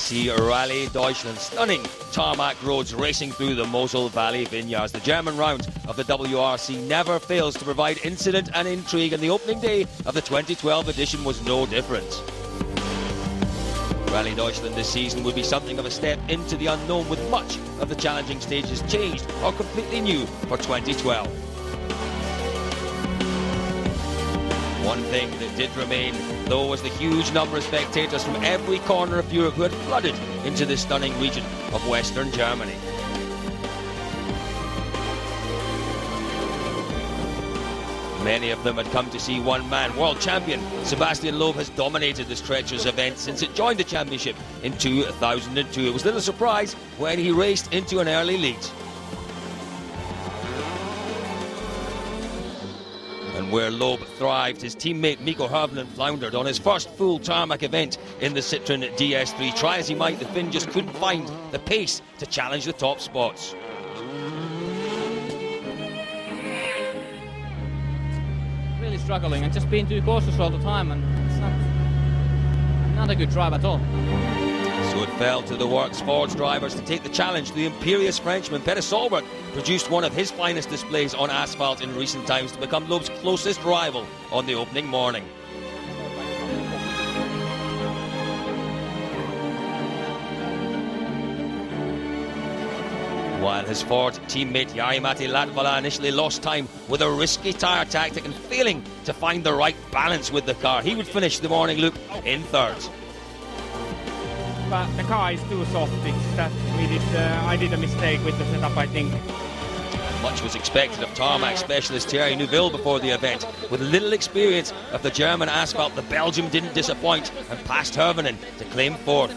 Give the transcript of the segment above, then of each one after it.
WRC Rally Deutschland. Stunning tarmac roads racing through the Mosel Valley vineyards. The German round of the WRC never fails to provide incident and intrigue, and the opening day of the 2012 edition was no different. Rally Deutschland this season would be something of a step into the unknown, with much of the challenging stages changed or completely new for 2012. One thing that did remain, though, was the huge number of spectators from every corner of Europe who had flooded into this stunning region of Western Germany. Many of them had come to see one man. World champion Sebastian Loeb has dominated this treacherous event since it joined the championship in 2002. It was little surprise when he raced into an early lead. And where Loeb thrived, his teammate Mikko Hirvonen floundered on his first full tarmac event in the Citroën DS3. Try as he might, the Finn just couldn't find the pace to challenge the top spots. Really struggling and just being too cautious all the time, and it's not a good drive at all. So it fell to the works Ford's drivers to take the challenge. The imperious Frenchman Peter Solberg produced one of his finest displays on asphalt in recent times to become Loeb's closest rival on the opening morning. While his Ford teammate Jari-Matti Latvala initially lost time with a risky tyre tactic and failing to find the right balance with the car, he would finish the morning loop in third. But the car is too soft. I did a mistake with the setup, I think. Much was expected of tarmac specialist Thierry Neuville before the event. With little experience of the German asphalt, the Belgium didn't disappoint and passed Hirvonen to claim fourth.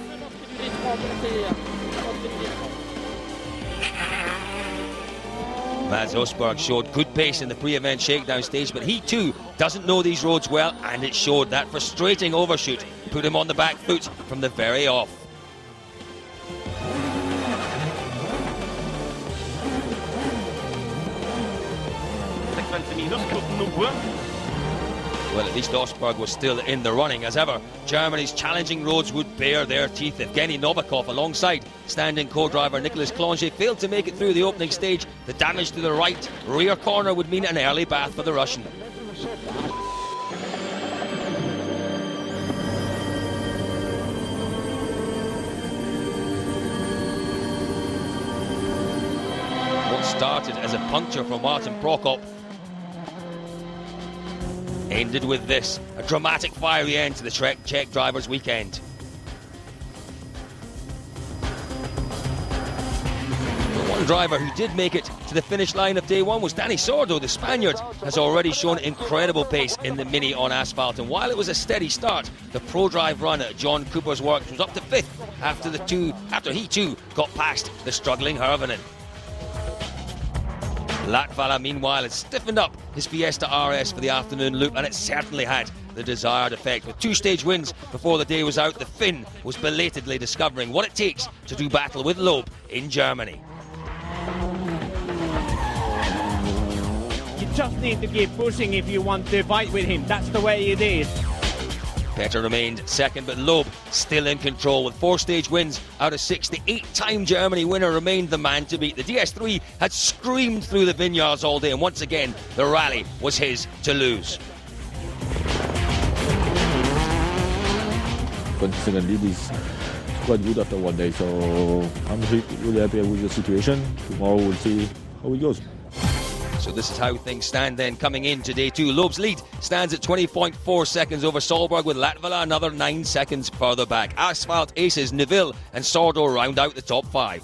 Mads Osberg showed good pace in the pre-event shakedown stage, but he too doesn't know these roads well, and it showed. That frustrating overshoot put him on the back foot from the very off. Well, at least Osberg was still in the running. As ever, Germany's challenging roads would bare their teeth. Evgeny Novikov, alongside standing co-driver Nicolas Clonge, failed to make it through the opening stage. The damage to the right rear corner would mean an early bath for the Russian. What started as a puncture for Martin Prokop ended with this, a dramatic fiery end to the Czech drivers' weekend. The one driver who did make it to the finish line of day one was Dani Sordo. The Spaniard has already shown incredible pace in the Mini on asphalt, and while it was a steady start, the pro-drive run at John Cooper's Works was up to fifth after he too got past the struggling Hirvonen. Latvala, meanwhile, had stiffened up his Fiesta RS for the afternoon loop, and it certainly had the desired effect. With two stage wins before the day was out, the Finn was belatedly discovering what it takes to do battle with Loeb in Germany. You just need to keep pushing if you want to fight with him. That's the way it is. Petter remained second, but Loeb still in control with 4 stage wins out of 6. The 8-time Germany winner remained the man to beat. The DS3 had screamed through the vineyards all day, and once again the rally was his to lose. Consistently, this is quite good after one day, so I'm really happy with the situation. Tomorrow we'll see how it goes. So this is how things stand then coming into day 2. Loeb's lead stands at 20.4 seconds over Solberg, with Latvala another 9 seconds further back. Asphalt aces Neuville and Sordo round out the top 5.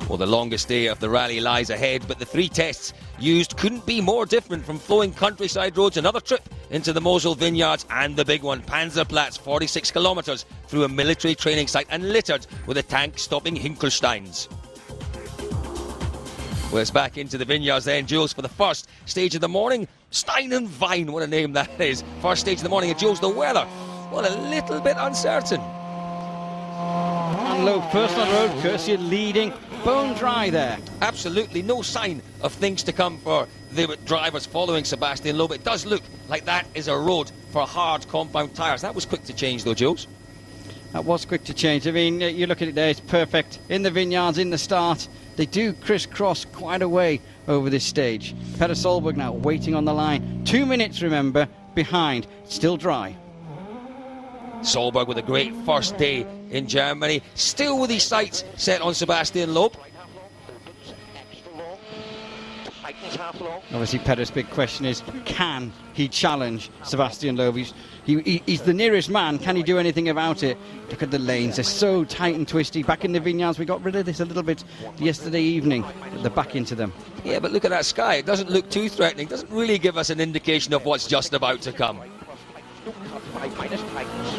Well, the longest day of the rally lies ahead, but the 3 tests used couldn't be more different, from flowing countryside roads, another trip into the Mosel vineyards, and the big one, Panzerplatz, 46 kilometres through a military training site and littered with the tank-stopping Hinkelsteins. Well, it's back into the vineyards then, Jules, for the first stage of the morning. Stein and Vine, what a name that is. First stage of the morning, and Jules, the weather, well, a little bit uncertain. Sebastian Loeb first on the road, Curcia leading, bone dry there. Absolutely no sign of things to come for the drivers following Sebastian Loeb. It does look like that is a road for hard compound tyres. That was quick to change though, Jules. That was quick to change. I mean, you look at it there, it's perfect. In the vineyards, in the start, they do crisscross quite a way over this stage. Petter Solberg now waiting on the line. 2 minutes, remember, behind. Still dry. Solberg with a great first day in Germany. Still with his sights set on Sebastian Loeb. Obviously, Petter's big question is, can he challenge Sebastian Loeb? He's the nearest man. Can he do anything about it? Look at the lanes. They're so tight and twisty. Back in the vineyards, we got rid of this a little bit yesterday evening. They're back into them. Yeah, but look at that sky. It doesn't look too threatening. It doesn't really give us an indication of what's just about to come. Minus tightens.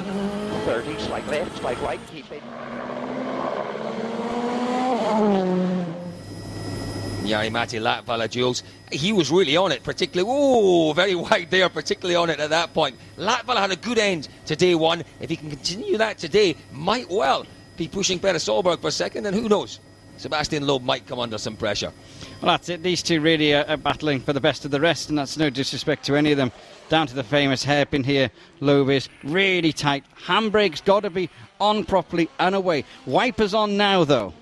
30, slight left, slight right, keep it. Jari-Matti Latvala, Jules, he was really on it, particularly, very wide there, particularly on it at that point. Latvala had a good end to day one. If he can continue that today, might well be pushing Petter Solberg for second, and who knows, Sebastian Loeb might come under some pressure. Well, that's it. These two really are battling for the best of the rest, and that's no disrespect to any of them. Down to the famous hairpin here, Loeb is really tight. Handbrake's got to be on properly and away. Wipers on now, though.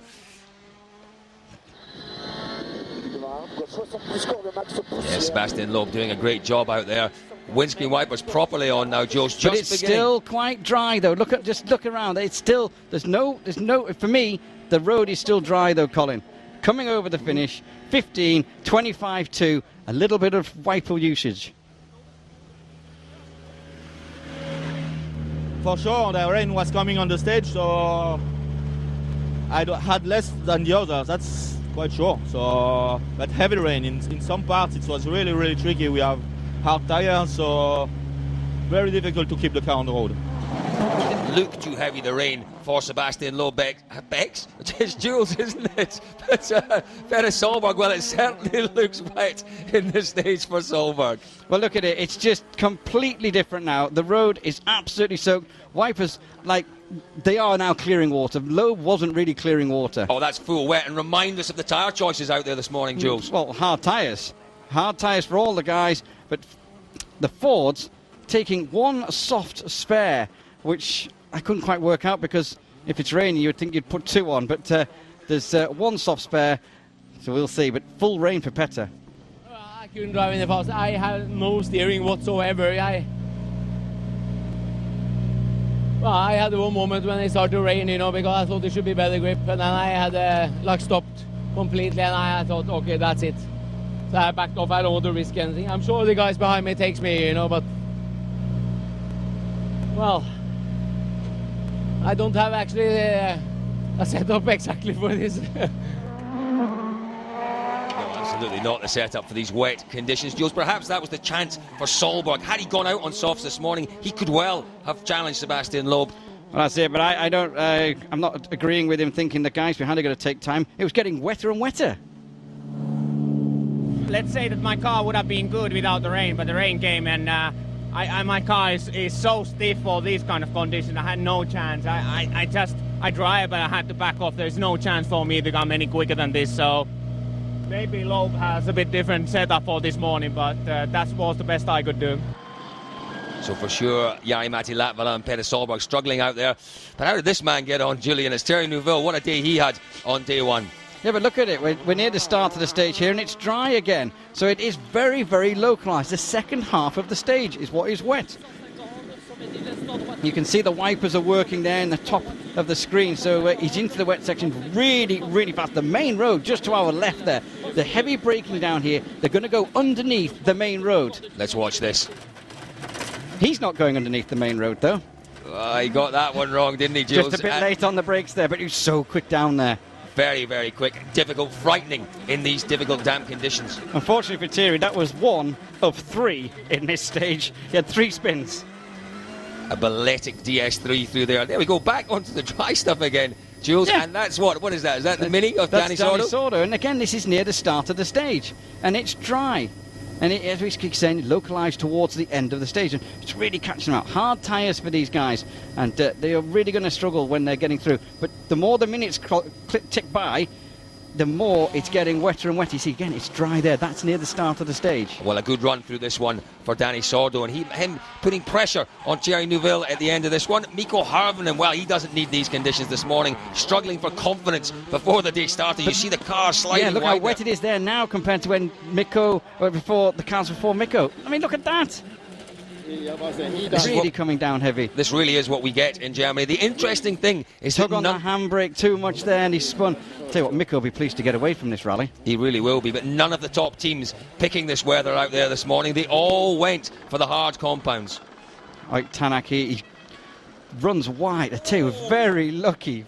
Yeah, Sebastian Loeb doing a great job out there. Windscreen wipers properly on now, Joe's just but it's beginning. Still quite dry though. Just look around. It's still there's no for me the road is still dry though, Colin. Coming over the finish, 15, 25-2, a little bit of wiper usage. For sure, the rain was coming on the stage, so I had less than the others. That's quite sure. So, but heavy rain in some parts. It was really, really tricky. We have hard tires, so very difficult to keep the car on the road. It looked too heavy, the rain, for Sebastian Loeb. Bex? It's Jules, isn't it? But Petter Solberg, well, it certainly looks wet in the stage for Solberg. Well, look at it. It's just completely different now. The road is absolutely soaked. Wipers, like, they are now clearing water. Loeb wasn't really clearing water. Oh, that's full wet. And remind us of the tyre choices out there this morning, Jules. Well, hard tyres. Hard tyres for all the guys. But the Fords taking one soft spare, which I couldn't quite work out because if it's raining, you would think you'd put two on. But there's one soft spare, so we'll see. But full rain for Petter. I couldn't drive in the fast. I had no steering whatsoever. I had one moment when it started to rain, because I thought it should be better grip, and then I had stopped completely, and I thought, okay, that's it. So I backed off. I don't want to risk anything. I'm sure the guys behind me takes me, but well, I don't have actually a setup exactly for this. Absolutely not the setup for these wet conditions, Jules. Perhaps that was the chance for Solberg. Had he gone out on softs this morning, he could well have challenged Sebastian Loeb. Well, that's it, but I'm not agreeing with him, thinking the guys behind are going to take time. It was getting wetter and wetter. Let's say that my car would have been good without the rain, but the rain came, and my car is so stiff for these kind of conditions. I had no chance. I drive, but I had to back off. There's no chance for me to come any quicker than this, so maybe Loeb has a bit different setup for this morning, but that was the best I could do. So for sure, Jari-Matti Latvala and Petter Solberg struggling out there. But how did this man get on, Julian? It's Terry Neuville. What a day he had on day one. Yeah, but look at it. We're near the start of the stage here, and it's dry again. So it is very, very localised. The second half of the stage is what is wet. You can see the wipers are working there in the top of the screen. So he's into the wet section really, really fast. The main road just to our left there. The heavy braking down here. They're going to go underneath the main road. Let's watch this. He's not going underneath the main road, though. He got that one wrong, didn't he, Jules? Just a bit late on the brakes there, but he was so quick down there. Very, very quick. Difficult, frightening in these difficult damp conditions. Unfortunately for Thierry, that was one of three in this stage. He had 3 spins. A balletic DS3 through there. There we go, back onto the dry stuff again, Jules. Yeah. And that's what is that? Is that the Mini of Danny Sordo? Sordo. And again, this is near the start of the stage. And it's dry. And as we keep saying, localised towards the end of the stage. And it's really catching them out. Hard tyres for these guys. And they are really going to struggle when they're getting through. But the more the minutes tick by, the more it's getting wetter and wetter. You see, again, it's dry there. That's near the start of the stage. Well, a good run through this one for Danny Sordo, and him putting pressure on Thierry Neuville at the end of this one. Mikko Harvonen, well, he doesn't need these conditions this morning, struggling for confidence before the day started. You see the car sliding. Yeah, look how wet it is there now compared to when Mikko, or before the cars before Mikko. I mean, look at that. It's really coming down heavy. This really is what we get in Germany. The interesting thing is took on the handbrake too much there, and he spun. Tell you what, Mikko will be pleased to get away from this rally. He really will be, but none of the top teams picking this weather out there this morning. They all went for the hard compounds. Like Tanak, he runs wide too. Very lucky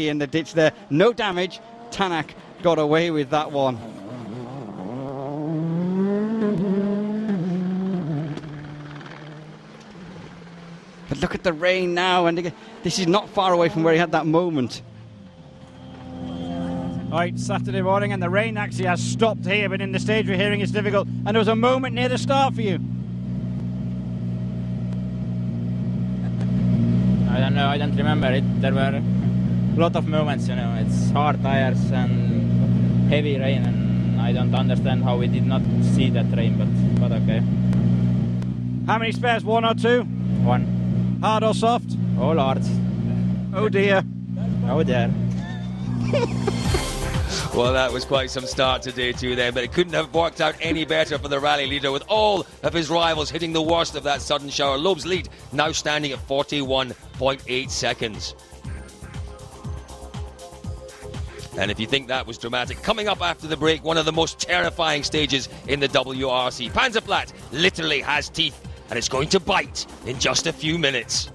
in the ditch there. No damage. Tanak got away with that one. But look at the rain now, and this is not far away from where he had that moment. Right, Saturday morning, and the rain actually has stopped here, but in the stage we're hearing it's difficult. And there was a moment near the start for you. I don't know, I don't remember it. There were a lot of moments, you know. It's hard tires and heavy rain, and I don't understand how we did not see that rain, but okay. How many spares, 1 or 2? 1. Hard or soft? All hard. Oh dear. Oh dear. Well, that was quite some start today too then, but it couldn't have worked out any better for the rally leader, with all of his rivals hitting the worst of that sudden shower. Loeb's lead now standing at 41.8 seconds. And if you think that was dramatic, coming up after the break, one of the most terrifying stages in the WRC. Panzerflat literally has teeth, and it's going to bite in just a few minutes.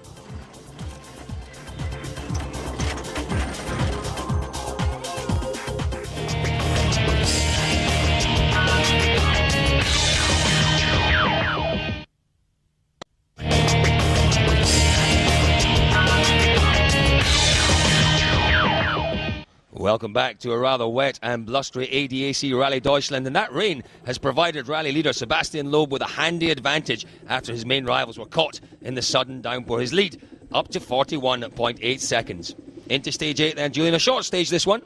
Welcome back to a rather wet and blustery ADAC Rally Deutschland, and that rain has provided rally leader Sebastian Loeb with a handy advantage after his main rivals were caught in the sudden downpour. His lead up to 41.8 seconds. Into stage 8 then, Julian, a short stage this one.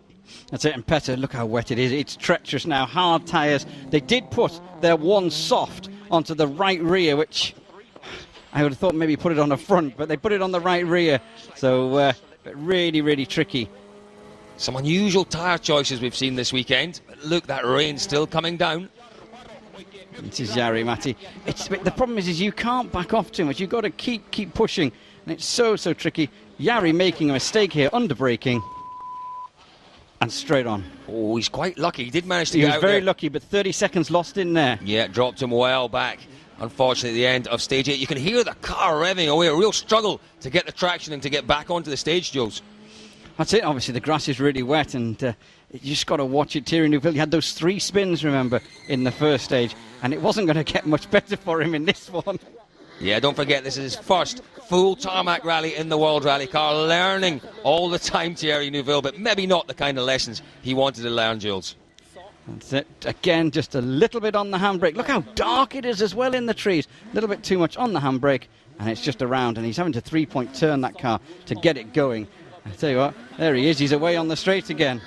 That's it, and Petter, look how wet it is. It's treacherous now, hard tyres. They did put their one soft onto the right rear, which I would have thought maybe put it on the front, but they put it on the right rear, so really tricky. Some unusual tyre choices we've seen this weekend. Look, that rain's still coming down. This is Jari Matti. The problem is you can't back off too much. You've got to keep pushing, and it's so tricky. Jari making a mistake here, under braking, and straight on. Oh, he's quite lucky. He did manage to get out there. He was very lucky, but 30 seconds lost in there. Yeah, dropped him well back. Unfortunately, at the end of stage 8, you can hear the car revving away. A real struggle to get the traction and to get back onto the stage, Jules. That's it. Obviously, the grass is really wet, and you just got to watch it. Thierry Neuville, he had those 3 spins, remember, in the first stage, and it wasn't going to get much better for him in this one. Yeah, don't forget, this is his first full tarmac rally in the World Rally Car. Learning all the time, Thierry Neuville, but maybe not the kind of lessons he wanted to learn, Jules. That's it. Again, just a little bit on the handbrake. Look how dark it is as well in the trees. A little bit too much on the handbrake, and it's just around, and he's having to 3-point turn that car to get it going. I tell you what, there he is. He's away on the straight again.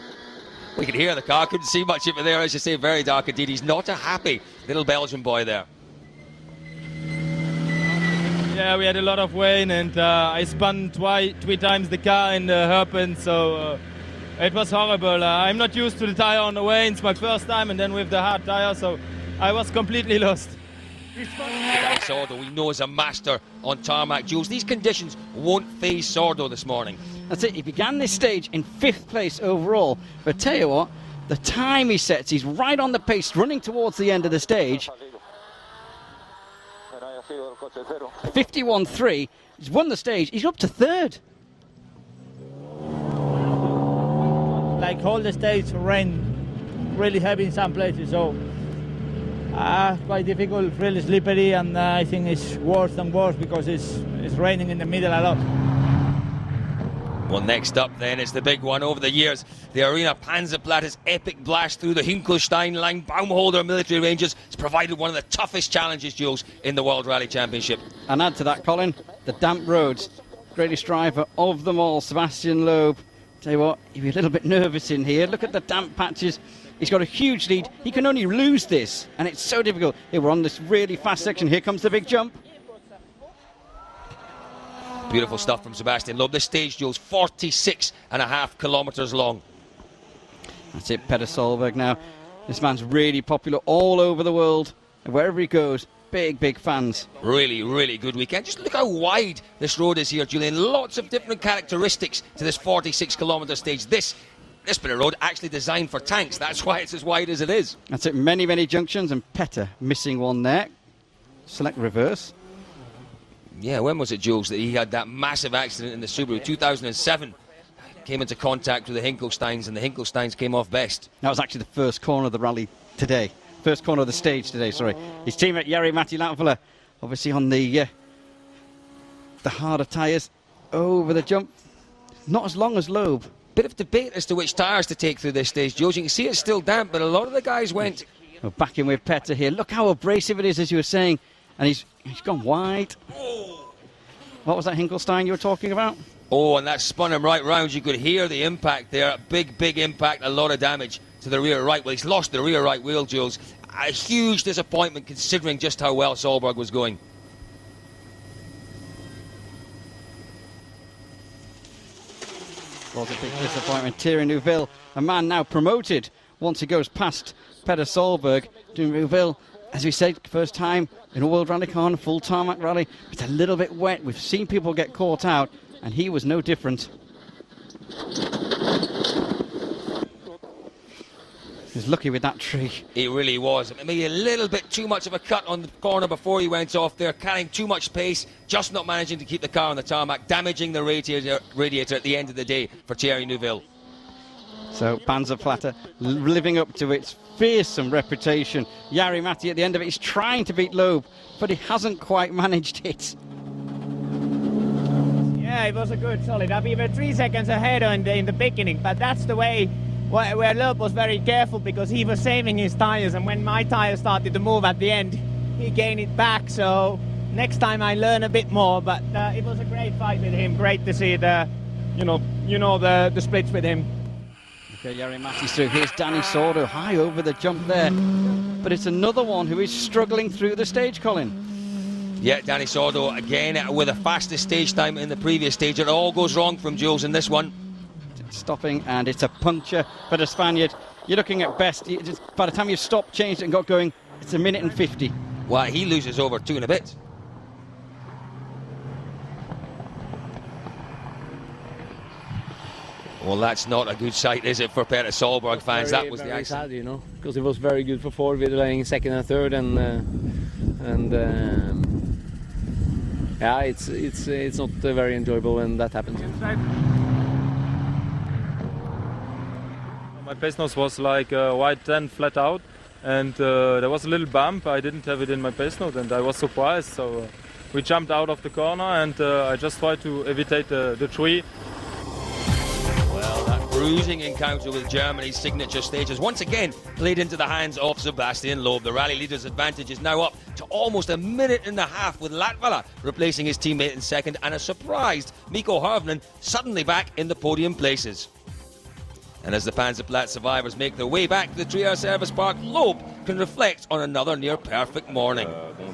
We could hear the car, couldn't see much of it there, as you say, very dark indeed. He's not a happy little Belgian boy there. Yeah, we had a lot of rain, and I spun 3 times the car in the hairpin, so it was horrible. I'm not used to the tire on the way. It's my first time, and then with the hard tire, so I was completely lost. Danny Sordo, we know, is a master on tarmac, Jules. These conditions won't faze Sordo this morning. That's it. He began this stage in 5th place overall. But tell you what, the time he sets, he's right on the pace, running towards the end of the stage. 51.3. He's won the stage. He's up to 3rd. Like all the stage rain really heavy in some places, so quite difficult, really slippery, and I think it's worse and worse because it's raining in the middle a lot. Well, next up then is the big one. Over the years, the Arena Panzerplatte epic blast through the Hinkelstein line Baumholder military ranges has provided one of the toughest challenges, Jules, in the World Rally Championship. And add to that, Colin, the damp roads. Greatest driver of them all, Sebastian Loeb. Tell you what, he'd be a little bit nervous in here. Look at the damp patches. He's got a huge lead. He can only lose this, and it's so difficult. Here, we're on this really fast section. Here comes the big jump. Beautiful stuff from Sebastian Loeb. This stage, Jules, 46.5 kilometres long. That's it, Petter Solberg now. This man's really popular all over the world. And wherever he goes, big, big fans. Really, really good weekend. Just look how wide this road is here, Julian. Lots of different characteristics to this 46-kilometre stage. This bit of road actually designed for tanks. That's why it's as wide as it is. That's it, many, many junctions, and Petter missing one there. Select reverse. Yeah, when was it, Jules, that he had that massive accident in the Subaru? 2007. Came into contact with the Hinkelsteins, and the Hinkelsteins came off best. That was actually the first corner of the rally today. First corner of the stage today, sorry. His teammate, Jari-Matti Latvala, obviously on the harder tyres over the jump. Not as long as Loeb. Bit of debate as to which tyres to take through this stage, Jules. You can see it's still damp, but a lot of the guys went... We're back in with Petter here. Look how abrasive it is, as you were saying. And he's gone wide. What was that Hinkelstein you were talking about? Oh, and that spun him right round. You could hear the impact there. Big, big impact. A lot of damage to the rear right. Well, he's lost the rear right wheel, Jules. A huge disappointment considering just how well Solberg was going. Was a big disappointment. Thierry Neuville, a man now promoted once he goes past Petter Solberg. Neuville, as we said, first time in a World Rallycon, full tarmac rally. It's a little bit wet. We've seen people get caught out, and he was no different. He was lucky with that tree. He really was. Maybe a little bit too much of a cut on the corner before he went off there, carrying too much pace, just not managing to keep the car on the tarmac, damaging the radiator at the end of the day for Thierry Neuville. So Panzerplatte living up to its fearsome reputation. Jari-Matti at the end of it is trying to beat Loeb, but he hasn't quite managed it. Yeah, it was a good solid. We were 3 seconds ahead in the beginning, but that's the way where Loeb was very careful because he was saving his tyres, and when my tyres started to move at the end, he gained it back. So next time I learn a bit more, but it was a great fight with him. Great to see the splits with him. Okay, Jari-Matti's through. Here's Danny Sordo, high over the jump there. But it's another one who is struggling through the stage, Colin. Yeah, Danny Sordo again with the fastest stage time in the previous stage. It all goes wrong from Jules in this one. Stopping, and it's a puncture for the Spaniard. You're looking at best, by the time you've stopped, changed it and got going, it's 1 minute and 50. Well, he loses over 2 and a bit. Well, that's not a good sight, is it, for Petter Solberg fans? That was the accident. Sad, you know, because it was very good for Ford, with laying second and third, yeah, it's not very enjoyable when that happens. My pace nose was like wide 10 flat out, and there was a little bump. I didn't have it in my pace note, and I was surprised. So we jumped out of the corner, and I just tried to evitate the tree. Well, that bruising encounter with Germany's signature stage has once again played into the hands of Sebastian Loeb. The rally leader's advantage is now up to almost 1.5 minutes, with Latvala replacing his teammate in second, and a surprised Mikko Hirvonen suddenly back in the podium places. And as the Panzerplatte survivors make their way back to the Trier Service Park, Loeb can reflect on another near-perfect morning. After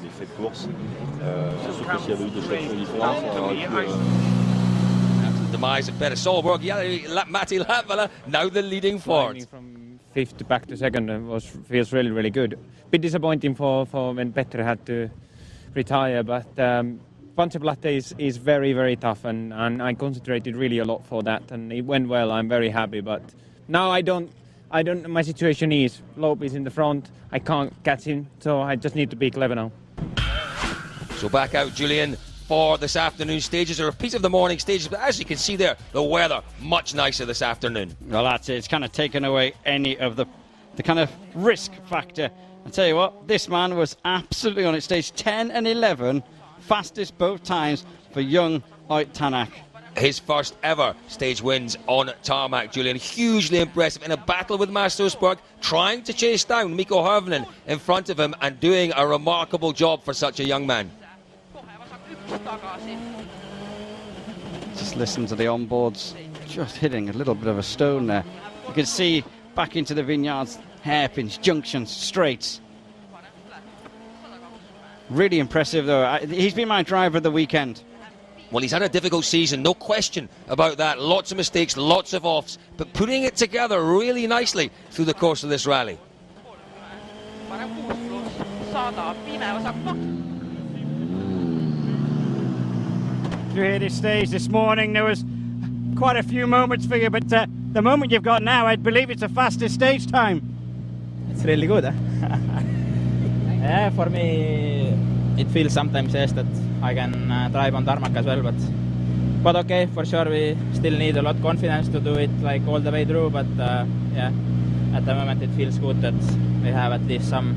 the demise of Petter Solberg, Jari-Matti Latvala now the leading Ford. From 5th back to 2nd feels really, really good. Bit disappointing for when Petter had to retire, but Panzerplatte is very, very tough, and I concentrated really a lot for that, and it went well. I'm very happy, but now I don't. My situation is Loeb is in the front. I can't catch him, so I just need to be clever now. So back out, Julian, for this afternoon stages, a repeat of the morning stages, but as you can see there, the weather much nicer this afternoon. Well, that's it. It's kind of taken away any of the kind of risk factor. I tell you what, this man was absolutely on it. Stage 10 and 11, fastest both times for young Uit Tanak. his first ever stage wins on tarmac, Julian. Hugely impressive in a battle with Mastersburg, trying to chase down Mikko Hirvonen in front of him and doing a remarkable job for such a young man. Just listen to the onboards, just hitting a little bit of a stone there. You can see back into the vineyards, hairpins, junctions, straights. Really impressive though. He's been my driver of the weekend. Well, he's had a difficult season, no question about that. Lots of mistakes, lots of offs, but putting it together really nicely through the course of this rally. Through this stage this morning, there was quite a few moments for you, but the moment you've got now, I believe it's the fastest stage time. It's really good. Yeah, for me, it feels sometimes yes that I can drive on tarmac as well, but okay, for sure we still need a lot of confidence to do it like all the way through, but yeah, at the moment it feels good that we have at least some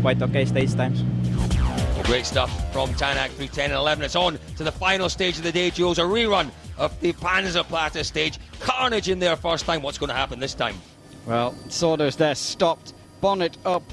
quite okay stage times. Great stuff from Tanak through 10 and 11. It's on to the final stage of the day, Jules. A rerun of the Panzerplatte stage. Carnage in there first time. What's going to happen this time? Well, Sawdust there stopped, bonnet up.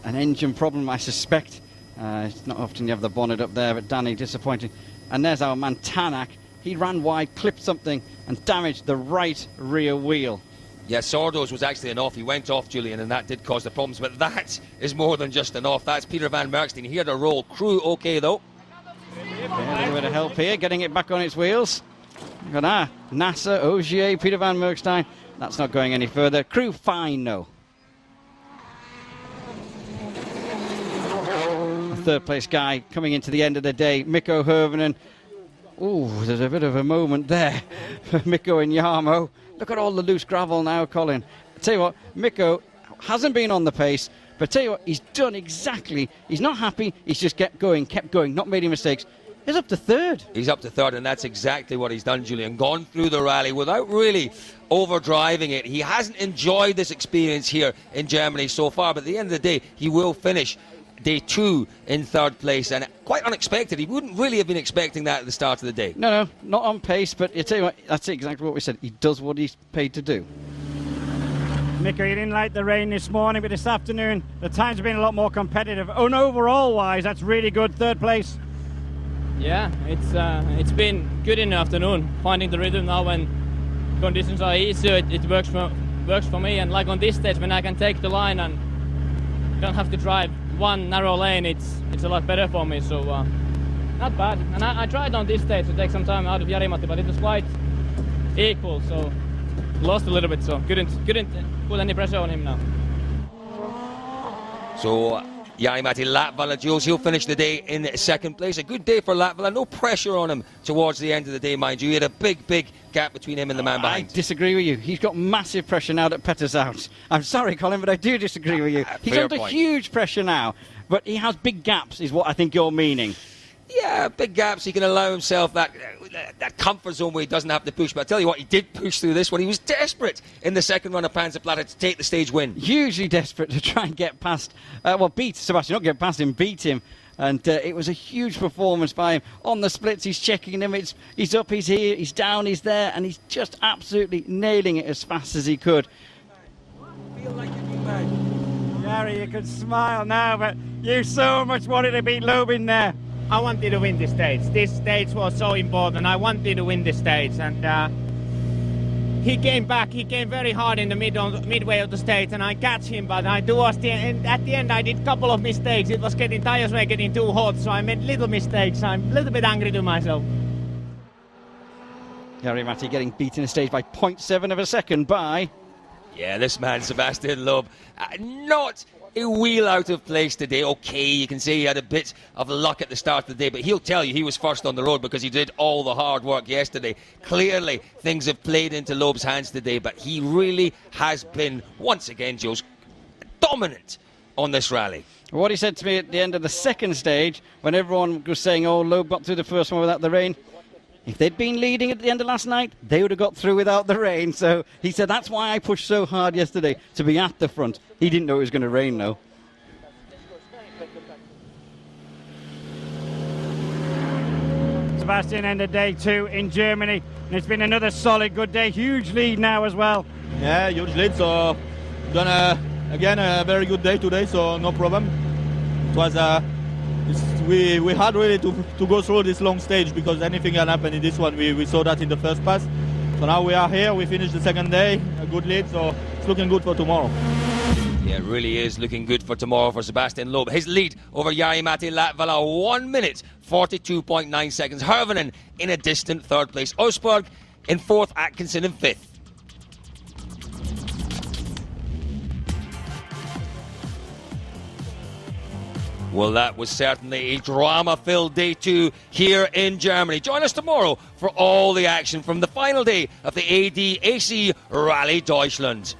An engine problem, I suspect. It's not often you have the bonnet up there, but Danny disappointing. And there's our man Tanak. He ran wide, clipped something, and damaged the right rear wheel. Yeah, Sordos was actually an off. He went off, Julian, and that did cause the problems. But that is more than just an off. That's Peter Van Merkstein. He had a roll. Crew okay, though. Yeah, a little bit of help here, getting it back on its wheels. Look at that. NASA, Ogier, Peter Van Merkstein. That's not going any further. Crew fine, though. Third place guy coming into the end of the day, Mikko Hirvonen. Ooh, there's a bit of a moment there for Mikko and Jarmo. Look at all the loose gravel now, Colin. I tell you what, Mikko hasn't been on the pace, but I tell you what, he's done exactly. He's not happy, he's just kept going, not made any mistakes. He's up to third. He's up to third, and that's exactly what he's done, Julian. Gone through the rally without really overdriving it. He hasn't enjoyed this experience here in Germany so far, but at the end of the day, he will finish day 2 in third place, and quite unexpected. He wouldn't really have been expecting that at the start of the day. No, not on pace, but I tell you what, that's exactly what we said. He does what he's paid to do. Mikko, you didn't like the rain this morning, but this afternoon the times have been a lot more competitive. Oh, and overall wise, that's really good. Third place. Yeah, it's been good in the afternoon. Finding the rhythm now when conditions are easy, it works for me. And like on this stage, when I can take the line and don't have to drive one narrow lane, it's a lot better for me. So not bad. And I tried on this stage to take some time out of Jari-Matti, but it was quite equal. So lost a little bit. So couldn't put any pressure on him now. So Jari-Matti Latvala, Jules, he'll finish the day in second place. A good day for Latvala. No pressure on him towards the end of the day, mind you. He had a big gap between him and the man behind. I disagree with you. He's got massive pressure now that Petter's out. I'm sorry, Colin, but I do disagree with you. He's under huge pressure now, but he has big gaps, is what I think you're meaning. Yeah, big gaps. He can allow himself that comfort zone where he doesn't have to push. But I tell you what, he did push through this one. He was desperate in the second run of Panzerplatte to take the stage win. Hugely desperate to try and get past, beat Sebastian, not get past him, beat him. And it was a huge performance by him. On the splits, he's checking them. He's up, he's here, he's down, he's there. And he's just absolutely nailing it as fast as he could. Feel like a new man. Jari, you could smile now, but you so much wanted to beat Lobin there. I wanted to win this stage. This stage was so important. I wanted to win this stage, and he came back. He came very hard in the midway of the stage, and I catch him. But at the end, I did a couple of mistakes. It was tires were getting too hot, so I made little mistakes. I'm a little bit angry to myself. Jari-Matti getting beaten in the stage by 0.7 of a second by... Yeah, this man, Sebastian Loeb, not a wheel out of place today. Okay, you can say he had a bit of luck at the start of the day, but he'll tell you he was first on the road because he did all the hard work yesterday. Clearly, things have played into Loeb's hands today, but he really has been, once again, Jules, dominant on this rally. What he said to me at the end of the second stage, when everyone was saying, oh, Loeb got through the first one without the rain, if they'd been leading at the end of last night, they would have got through without the rain. So he said, that's why I pushed so hard yesterday, to be at the front. He didn't know it was going to rain, though. Sebastian ended day 2 in Germany, and it's been another solid, good day. Huge lead now as well. Yeah, huge lead. So done again a very good day today. So no problem. It was we had really to go through this long stage because anything can happen in this one. We saw that in the first pass. So now we are here. We finished the second day, a good lead. So it's looking good for tomorrow. Yeah, it really is looking good for tomorrow for Sebastian Loeb. His lead over Jari-Matti Latvala, 1 minute, 42.9 seconds. Hirvonen in a distant third place. Osberg in fourth, Atkinson in fifth. Well, that was certainly a drama-filled day 2 here in Germany. Join us tomorrow for all the action from the final day of the ADAC Rally Deutschland.